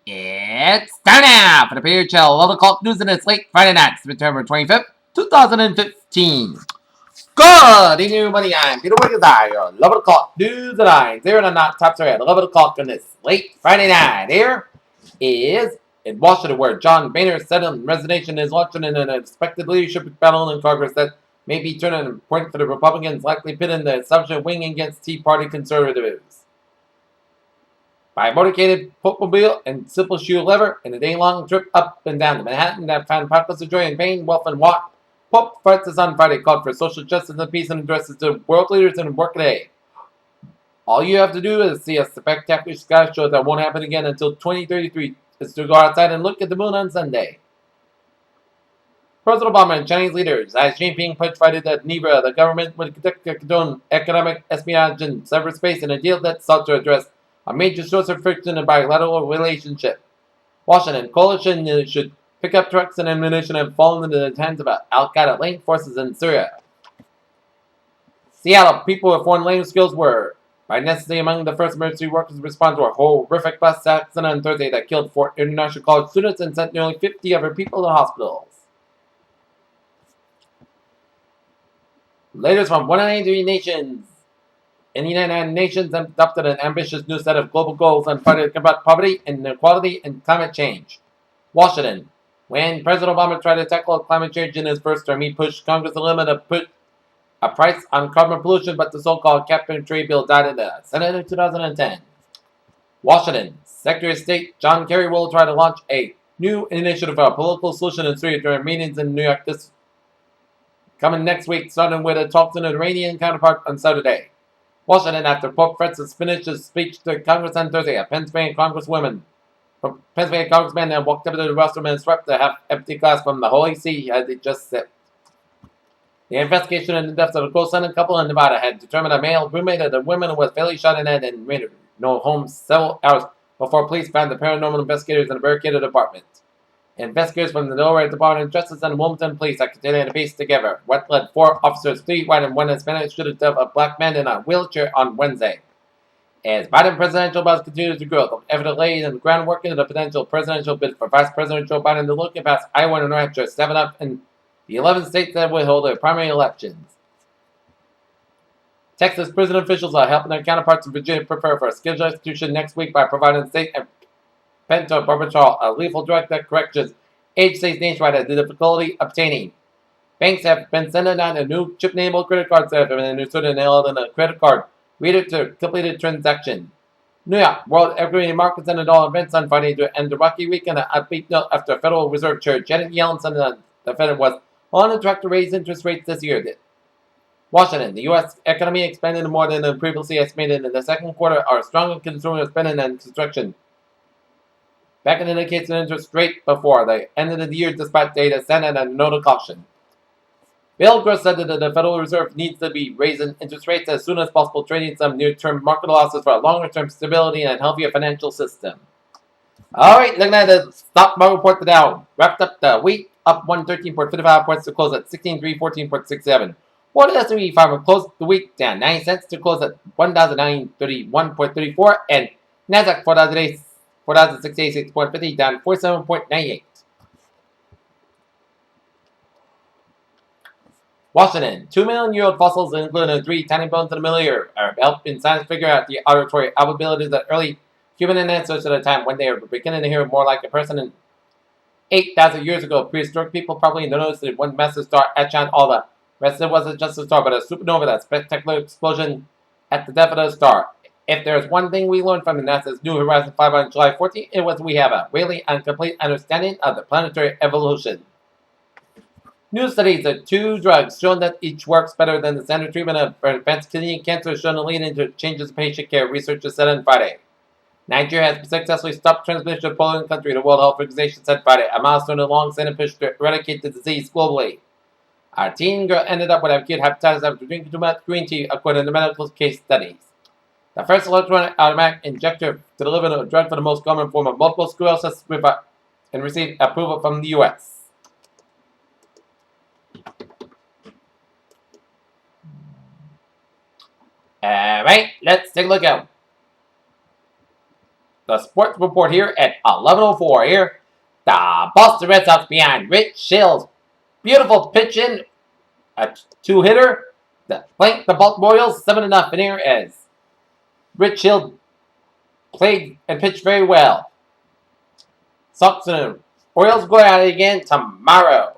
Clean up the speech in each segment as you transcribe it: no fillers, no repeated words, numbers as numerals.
It's time now for the PHL 11 o'clock news, and it's late Friday night, September 25th, 2015. Good evening, everybody. I'm Peter Wiggins. Your 11 o'clock news and I'm here in the not top story at 11 o'clock on this late Friday night. Here is in Washington, where John Boehner's Senate resignation is launching in an expected leadership battle in Congress that may be turning a point for the Republicans, likely pitting the establishment wing against Tea Party conservatives. By a motorcaded footmobile and simple shoe lever in a day-long trip up and down to Manhattan that found pockets of joy and pain, wealth and want, Pope Francis on Friday called for social justice and peace and addresses to world leaders in workaday. All you have to do is see a spectacular sky show that won't happen again until 2033 is to go outside and look at the moon on Sunday. President Obama and Chinese leaders, Xi Jinping pledged Friday that neither the government would condone economic espionage in cyberspace in a deal that sought to address a major source of friction in bilateral relationship. Washington coalition should pick up trucks and ammunition and fall into the hands of Al-Qaeda-linked forces in Syria. Seattle, people with foreign language skills were by necessity among the first emergency workers to respond to a horrific bus accident on Thursday that killed 4 international college students and sent nearly 50 other people to hospitals. Leaders from 193 nations in the United Nations adopted an ambitious new set of global goals on Friday to combat poverty, inequality, and climate change. Washington. When President Obama tried to tackle climate change in his first term, he pushed Congress to limit a price on carbon pollution, but the so-called cap-and-trade bill died in the Senate in 2010. Washington. Secretary of State John Kerry will try to launch a new initiative for a political solution in Syria during meetings in New York this coming next week, starting with a talk to an Iranian counterpart on Saturday. Washington, after Pope Francis finished his speech to Congress on Thursday, a Pennsylvania congressman walked up to the restroom and swept the half-empty glass from the Holy See as he just sipped. The investigation into the deaths of a co-son couple in Nevada had determined a male roommate of the woman was fatally shot in the head and made no home several hours before police found the paranormal investigators in a barricaded apartment. Investigators from the Delaware Department of Justice and Wilmington Police are continuing to piece together what led 4 officers, 3 white and 1 Hispanic, shoot to death a black man in a wheelchair on Wednesday. As Biden presidential buzz continues to grow, the evident laying the groundwork into the potential presidential bid for Vice President Joe Biden to look past Iowa and New Hampshire, 7 up in the 11 states that will hold their primary elections. Texas prison officials are helping their counterparts in Virginia prepare for a scheduled execution next week by providing state and pentobarbital a lethal drug that corrections age states nationwide has difficulty obtaining. Banks have been sending out a new chip-enabled credit card that have been inserted and held in a credit card reader to complete a transaction. New York World Equity Markets and all events on Friday to end the rocky week on an upbeat note after Federal Reserve Chair Janet Yellen said that the Fed was on track to raise interest rates this year. Washington, the U.S. economy expanded more than previously estimated in the second quarter. Our stronger consumer spending and construction backing indicates an interest rate before the end of the year despite data sent and a note of caution. Bill Gross said that the Federal Reserve needs to be raising interest rates as soon as possible, trading some near-term market losses for a longer-term stability and healthier financial system. All right, looking at the stock market report, the Dow wrapped up the week up 113.55 points to close at 16,314.67. While the S&P 500 closed the week down 9 cents to close at 1,931.34, and Nasdaq 4,686.50 down 47.98. Washington, 2 million-year-old fossils, including 3 tiny bones in the middle ear, are helping scientists figure out the auditory abilities of early human ancestors at a time when they are beginning to hear more like a person. In 8,000 years ago, prehistoric people probably noticed that one massive star etched on all the rest. It wasn't just a star, but a supernova, that spectacular explosion at the depth of the star. If there's one thing we learned from the NASA's New Horizons 5 on July 14th, it was we have a really incomplete understanding of the planetary evolution. New studies of 2 drugs shown that each works better than the standard treatment of advanced kidney cancer, shown to lead into changes in patient care, researchers said on Friday. Nigeria has successfully stopped transmission of polio in the country, the World Health Organization said Friday, a milestone in a long-standing push to eradicate the disease globally. A teen girl ended up with acute hepatitis after drinking too much green tea, according to medical case studies. The first electronic automatic injector to deliver a drug for the most common form of multiple sclerosis and received approval from the U.S. Alright, let's take a look at the sports report here at 11:04 here. The Boston Red Sox behind Rich Hill's beautiful pitching, a two-hitter that flanked the Baltimore Orioles 7-0 here as Rich Hill played and pitched very well. Sox and Orioles go at it again tomorrow.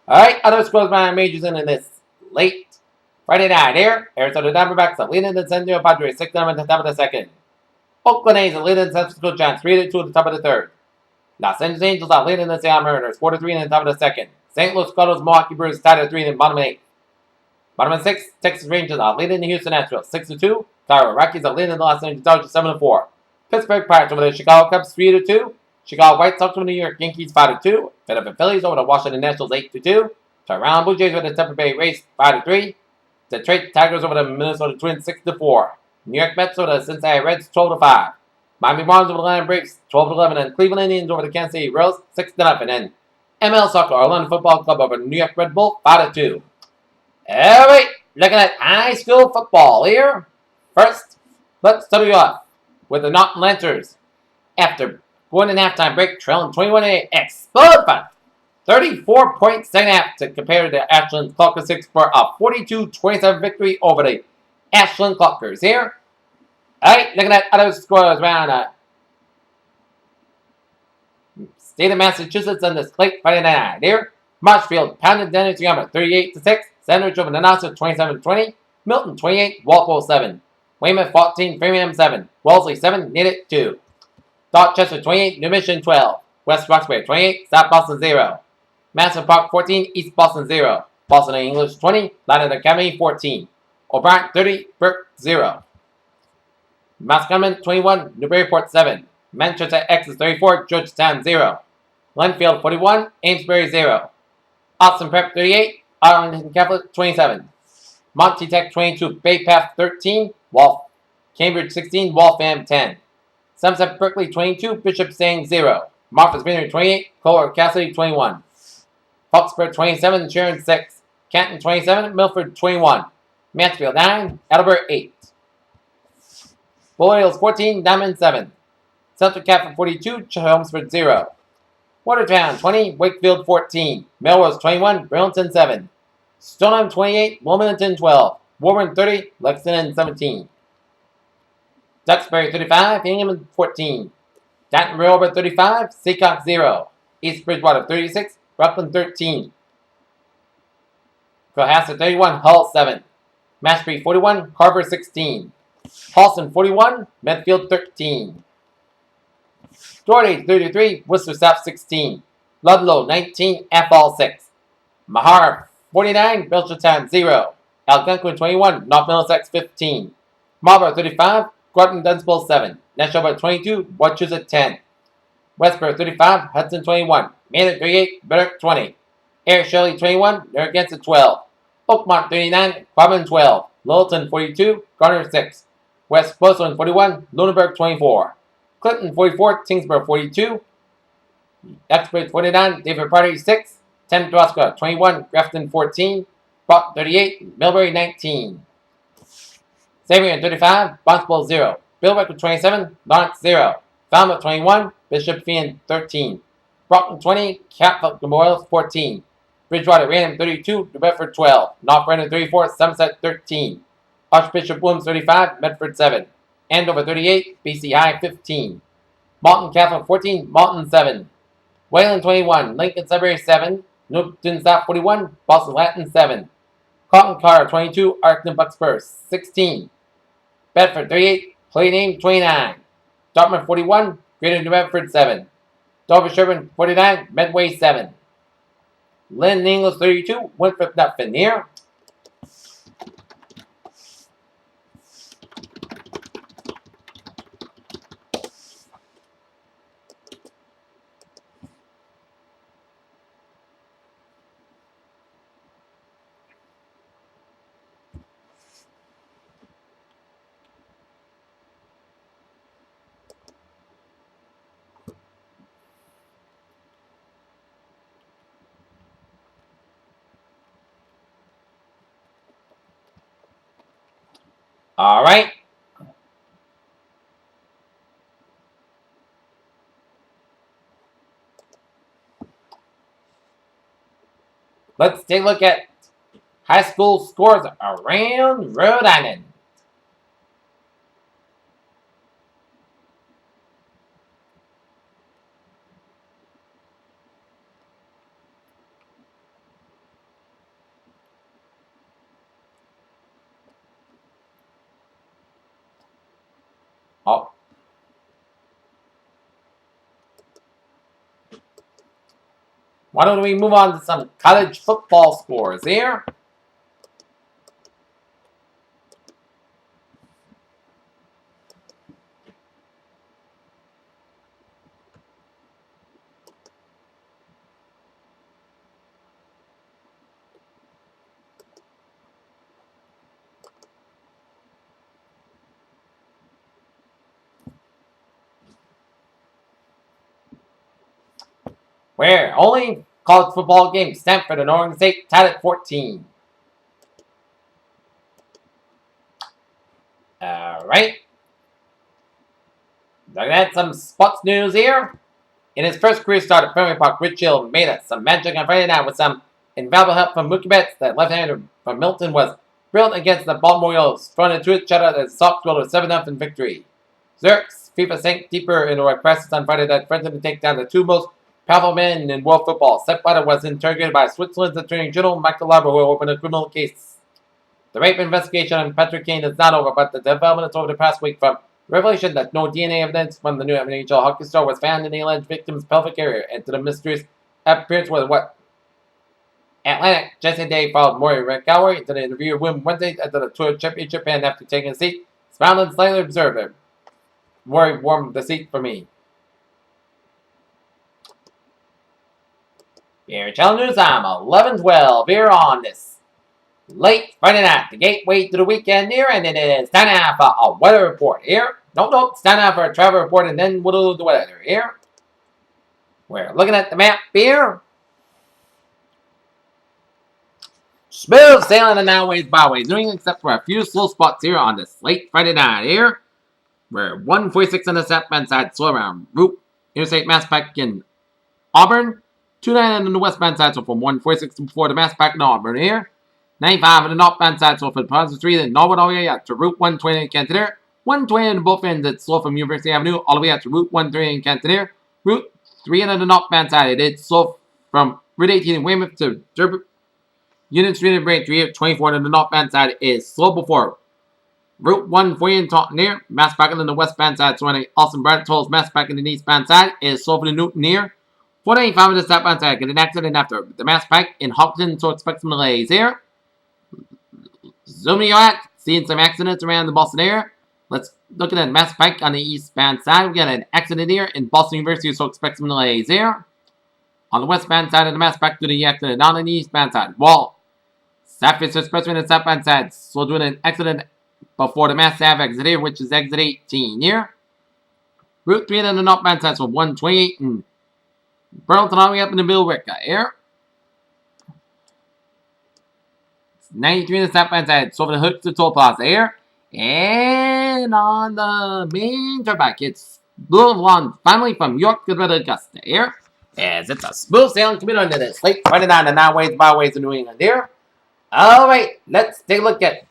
Alright, other scores by majors in this late Friday night here. Arizona Diamondbacks are leading the San Diego Padres 6-0 at the top of the second. Oakland A's are leading the San Francisco Giants 3-2 at the top of the third. Los Angeles Angels are leading the Seattle Mariners 4-3 in the top of the second. St. Louis Cardinals, Milwaukee Brewers tied at 3 in the bottom of 8. Bottom of 6, Texas Rangers are leading the Houston Astros 6-2. Colorado Rockies are leading the Los Angeles Dodgers 7-4. Pittsburgh Pirates over the Chicago Cubs 3-2. Chicago White Sox over the New York Yankees 5-2. Philadelphia Phillies over the Washington Nationals 8-2. Toronto Blue Jays over the Tampa Bay Rays 5-3. Detroit Tigers over the Minnesota Twins 6-4. New York Mets over the Cincinnati Reds 12-5. Miami Marlins over the Atlanta Braves 12-11. And Cleveland Indians over the Kansas City Royals 6-0. And ML Soccer Orlando Football Club over New York Red Bull 5-2. Alright, looking at high school football here. First, let's start you off with the Norton Lancers. After going in halftime break, trailing 21-8, explode for 34 points second half to compare to the Ashland Clockers 6 for a 42-27 victory over the Ashland Clockers here. Alright, looking at other scores around state of Massachusetts on this late Friday night here. Marshfield pounded Dennis Yama 38-6. Sandwich over Nanassa 27-20. Milton 28, Walpole 7. Weymouth 14, Framingham 7. Wellesley 7, Natick 2. Dorchester 28, New Mission 12. West Roxbury 28, South Boston 0. Madison Park 14, East Boston 0. Boston English 20, London Academy 14. O'Brien 30, Burke 0. Masconomet 21, Newburyport 7. Manchester X is 34, Georgetown 0. Glenfield 41, Amesbury 0. Austin Prep 38, Arlington Catholic 27. Monty Tech 22, Bay Path 13, Cambridge 16, Waltham 10. Somerset Berkeley 22, Bishop Stang 0. Martha's Vineyard 28, Kohler Cassidy 21. Foxburg 27, Sharon 6. Canton 27, Milford 21. Mansfield 9, Attleboro 8. Boyles 14, Diamond 7. Central Catholic 42, Chelmsford 0. Watertown 20, Wakefield 14. Melrose 21, Burlington 7. Stoneham 28, Wilmington 12. Warren 30, Lexington 17. Duxbury 35, Hingham 14. Danton Railroad 35, Seacock 0. East Bridgewater 36, Brooklyn 13. Cohasset 31, Hull 7. Mashpee 41, Carver 16. Paulson 41, Medfield 13. Doherty 33, Worcester South 16. Ludlow 19, Athol 6. Mahar 49, Belchertown 0. Algonquin 21, North Middlesex 15. Marlborough 35, Groton Dunstable 7. Neshoba 22, Wachusett 10. Westboro 35, Hudson 21. Maynard 38, Burke 20. Air Shirley 21, Narragansett 12. Oakmont 39, Quabbin 12. Littleton 42, Garner 6. West Bozeman 41, Lunenburg 24. Clinton 44, Tingsboro 42. Exbridge 49, David Party 6. 10 Nebraska 21, Grafton 14. Brock 38, Millbury 19. Xavier 35, Barnstable 0. Billerica 27, Lawrence 0. Falmouth 21, Bishop Finn 13. Brockton 20, Catholic Memorial 14. Bridgewater Random 32, New Bedford 12. North Brandon 34, Somerset 13. Archbishop Williams 35, Medford 7. Andover 38, BC High 15. Malton Catholic 14, Malton 7. Wayland 21, Lincoln Sudbury 7. Newton South 41, Boston Latin 7. Cotton Carter 22, Arlington Buckspur 16. Bedford 38, Clay Name 29. Dartmouth 41, Greater New Bedford 7. Dover Sherburne 49, Medway 7. Lynn Ingles 32, Winthrop Finier. All right. Let's take a look at high school scores around Rhode Island. Oh. Why don't we move on to some college football scores here? Where only college football game, Stanford and Oregon State tied at 14. Alright. Looking at some sports news here. In his first career start at Fenway Park, Rich Hill made us some magic on Friday night with some invaluable help from Mookie Betts. That left-hander from Milton was brilliant against the Baltimore Orioles, throwing into it shutout as Sox rolled a 7-0 victory. Zerks, FIFA sank deeper into a crisis on Friday that threatened to take down the two most powerful men in world football. Sepp Blatter was interrogated by Switzerland's Attorney General Michael Lauber, who opened a criminal case. The rape investigation on Patrick Kane is not over, but the developments over the past week from revelation that no DNA evidence from the new NHL hockey star was found in the alleged victim's pelvic area, and to the mysterious appearance was what Atlantic Jesse Day followed Maury McGower into the interview room Wednesday after the Tour Championship, and after taking a seat, smiled and slightly observed him. Maury warmed the seat for me. Here, Channel News, I'm 11:12 here on this late Friday night, the gateway to the weekend here, and it is time now for a weather report here. No, it's time now for a travel report, and then we'll do the weather here. We're looking at the map here. Smooth sailing and now-ways, byways, doing except for a few slow spots here on this late Friday night here. We're 146 on the southbound side, slow around Route Interstate Mass Pike in Auburn. 29 on the westbound side, so from 146 before the Mass Pike in Auburn here. 95 on the northbound side, so from Ponce Street in Norwood all the way out to Route 120 in Cantoneer. 120 on both ends, it's slow from University Avenue all the way out to Route 130 in Cantoneer. Route 3 on the northbound side, it's slow from Route 18 in Weymouth to Durban. Union Street in Braintree, 24 on the northbound side is slow before Route 140 in Taunton near. Mass Pike on the westbound side, so when Austin Brad tolls Mass Pike on the eastbound side is slow for the Newton near. 495 on the southbound side, get an accident after the Mass Pike in Hopkins, so expect some delays here. Zooming out, seeing some accidents around the Boston area. Let's look at Mass Pike on the eastbound side. We got an accident here in Boston University, so expect some delays here. On the westbound side of the Mass Pike, to the accident on the eastbound side. Wall. Southwest Expressway on the southbound side, so doing an accident before the Mass Ave exit here, which is exit 18 here. Route 3 on the northbound side, so 128 and Burlington all the way up in the Billerica here. 93 on the southbound side, so over the Hooks to Toll Plaza here. And on the main turnpike, it's Blue Along, finally from York to Red Augusta here. As it's a smooth sailing commute under this late Friday night and now-ways, byways in New England here. Alright, let's take a look at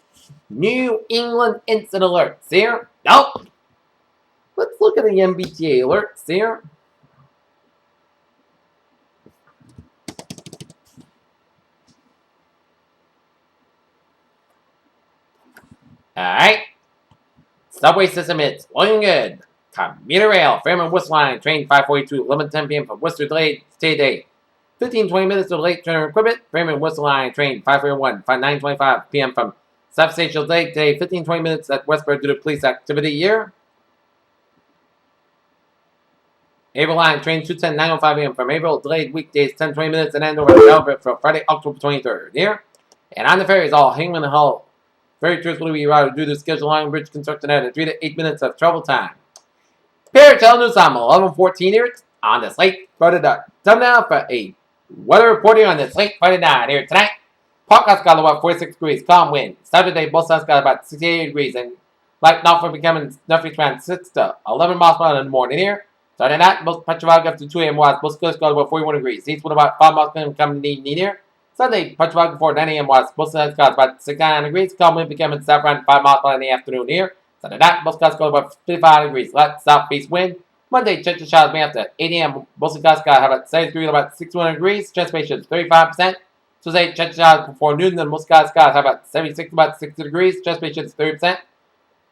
New England instant alerts here. Nope. Let's look at the MBTA alerts here. Alright. Subway system is looking good. Commuter rail, Fairmont Worcester line, train 542, 11:10 p.m. from Worcester delayed stay day. 15-20 minutes to late train equipment. Fairmont Worcester line, train 541, 9:25 p.m. from South Station delayed today. 15-20 minutes at Westbury due to police activity here. April line, train 210, 9:05 a.m. from April delayed weekdays, 10-20 minutes and Andover to Velvet for Friday, October 23rd here. And on the ferries, all Hangman Hull. Ferry tours will be routed due to scheduled line bridge construction at 3 to 8 minutes of travel time. Paratel News on 11:14 here on this late Friday night. Time now for a weather reporting on this late Friday night here tonight. Parkhouse got about 46 degrees, calm wind. Saturday, both sides got about 68 degrees, and light Norfolk becoming Norfolk around 6 to 11 miles per hour in the morning here. Saturday night, most Petrovac up to 2 a.m. west, most coast got about 41 degrees. East with about 5 miles per hour coming in the evening here. Sunday, punch bug before 9 a.m. west. Most of the skies about 69 degrees. Calm wind becoming south around 5 miles per hour in the afternoon here. Sunday night, most skies go about 55 degrees. Left southeast wind. Monday, chance of showers may after 8 a.m. Most of the skies have about 73 to about 61 degrees. Chance of is 35%. Tuesday, chance of showers before noon. Then most skies have about 76 to about 60 degrees. Chance of is 30%.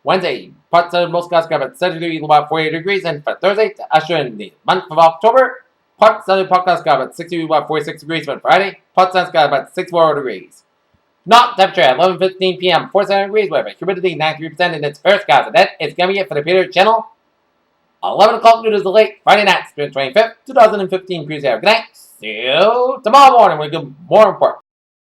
Wednesday, parts of most skies about 73 to about 48 degrees. And for Thursday, to usher in the month of October, part sunny podcast got about 60 to about 46 degrees on Friday. Part sun's got about 64 degrees. Not temperature at 11:15 p.m. 47 degrees with a humidity 93% and its first gas. And that is going to be it for the Peter channel. 11 o'clock noon is the late Friday night, June 25th, 2015. Cruise. Have a good night. See you tomorrow morning with good more report.